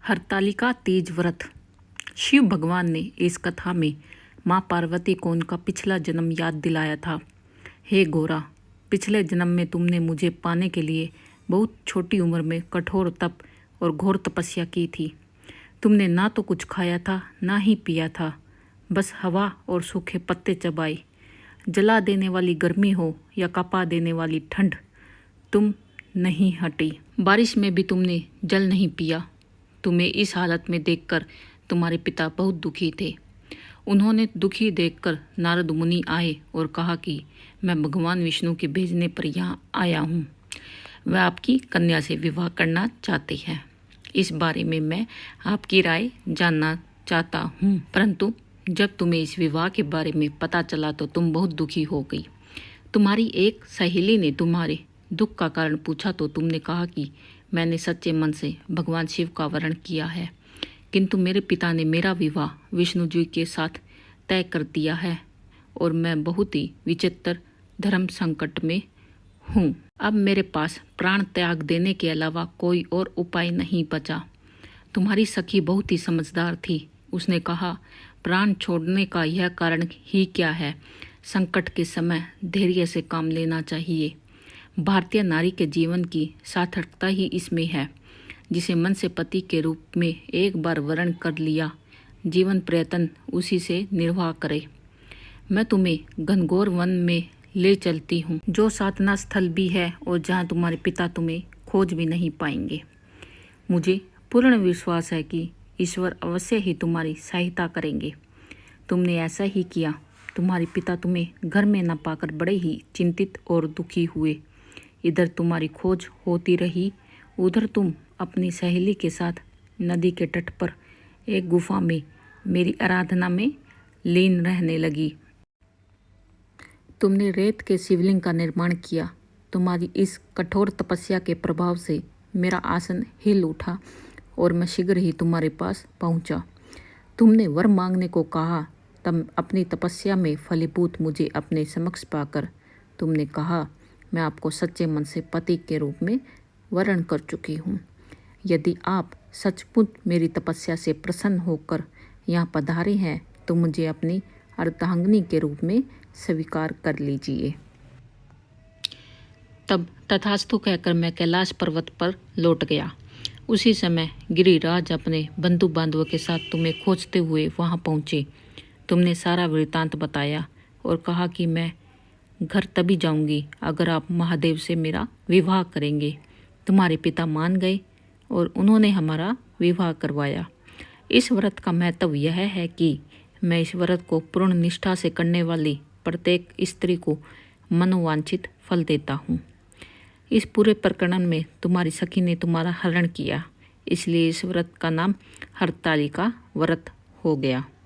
हरतालिका तीज व्रत। शिव भगवान ने इस कथा में माँ पार्वती को उनका पिछला जन्म याद दिलाया था। हे गोरा, पिछले जन्म में तुमने मुझे पाने के लिए बहुत छोटी उम्र में कठोर तप और घोर तपस्या की थी। तुमने ना तो कुछ खाया था ना ही पिया था, बस हवा और सूखे पत्ते चबाए। जला देने वाली गर्मी हो या कपा देने वाली ठंड, तुम नहीं हटी। बारिश में भी तुमने जल नहीं पिया। तुम्हें इस हालत में देखकर तुम्हारे पिता बहुत दुखी थे। उन्होंने दुखी देखकर नारद मुनि आए और कहा कि मैं भगवान विष्णु के भेजने पर यहाँ आया हूँ। वह आपकी कन्या से विवाह करना चाहते हैं। इस बारे में मैं आपकी राय जानना चाहता हूँ। परंतु जब तुम्हें इस विवाह के बारे में पता चला तो तुम बहुत दुखी हो गई। तुम्हारी एक सहेली ने तुम्हारे दुख का कारण पूछा तो तुमने कहा कि मैंने सच्चे मन से भगवान शिव का वरण किया है, किंतु मेरे पिता ने मेरा विवाह विष्णु जी के साथ तय कर दिया है और मैं बहुत ही विचित्र धर्म संकट में हूँ। अब मेरे पास प्राण त्याग देने के अलावा कोई और उपाय नहीं बचा। तुम्हारी सखी बहुत ही समझदार थी। उसने कहा, प्राण छोड़ने का यह कारण ही क्या है, संकट के समय धैर्य से काम लेना चाहिए। भारतीय नारी के जीवन की सार्थकता ही इसमें है। जिसे मन से पति के रूप में एक बार वरण कर लिया, जीवन प्रयत्न उसी से निर्वाह करे। मैं तुम्हें घनघोर वन में ले चलती हूँ, जो साधना स्थल भी है और जहाँ तुम्हारे पिता तुम्हें खोज भी नहीं पाएंगे। मुझे पूर्ण विश्वास है कि ईश्वर अवश्य ही तुम्हारी सहायता करेंगे। तुमने ऐसा ही किया। तुम्हारे पिता तुम्हें घर में न पाकर बड़े ही चिंतित और दुखी हुए। इधर तुम्हारी खोज होती रही, उधर तुम अपनी सहेली के साथ नदी के तट पर एक गुफा में मेरी आराधना में लीन रहने लगी। तुमने रेत के शिवलिंग का निर्माण किया। तुम्हारी इस कठोर तपस्या के प्रभाव से मेरा आसन हिल उठा और मैं शीघ्र ही तुम्हारे पास पहुंचा। तुमने वर मांगने को कहा, तब अपनी तपस्या में फलीभूत मुझे अपने समक्ष पाकर तुमने कहा, मैं आपको सच्चे मन से पति के रूप में वरण कर चुकी हूँ। यदि आप सचमुच मेरी तपस्या से प्रसन्न होकर यहाँ पधारे हैं तो मुझे अपनी अर्धांगिनी के रूप में स्वीकार कर लीजिए। तब तथास्तु कहकर मैं कैलाश पर्वत पर लौट गया। उसी समय गिरिराज अपने बंधु बांधवों के साथ तुम्हें खोजते हुए वहाँ पहुँचे। तुमने सारा वृत्तांत बताया और कहा कि मैं घर तभी जाऊंगी अगर आप महादेव से मेरा विवाह करेंगे। तुम्हारे पिता मान गए और उन्होंने हमारा विवाह करवाया। इस व्रत का महत्व यह है कि मैं इस व्रत को पूर्ण निष्ठा से करने वाली प्रत्येक स्त्री को मनोवांछित फल देता हूँ। इस पूरे प्रकरण में तुम्हारी सखी ने तुम्हारा हरण किया, इसलिए इस व्रत का नाम हरतालिका व्रत हो गया।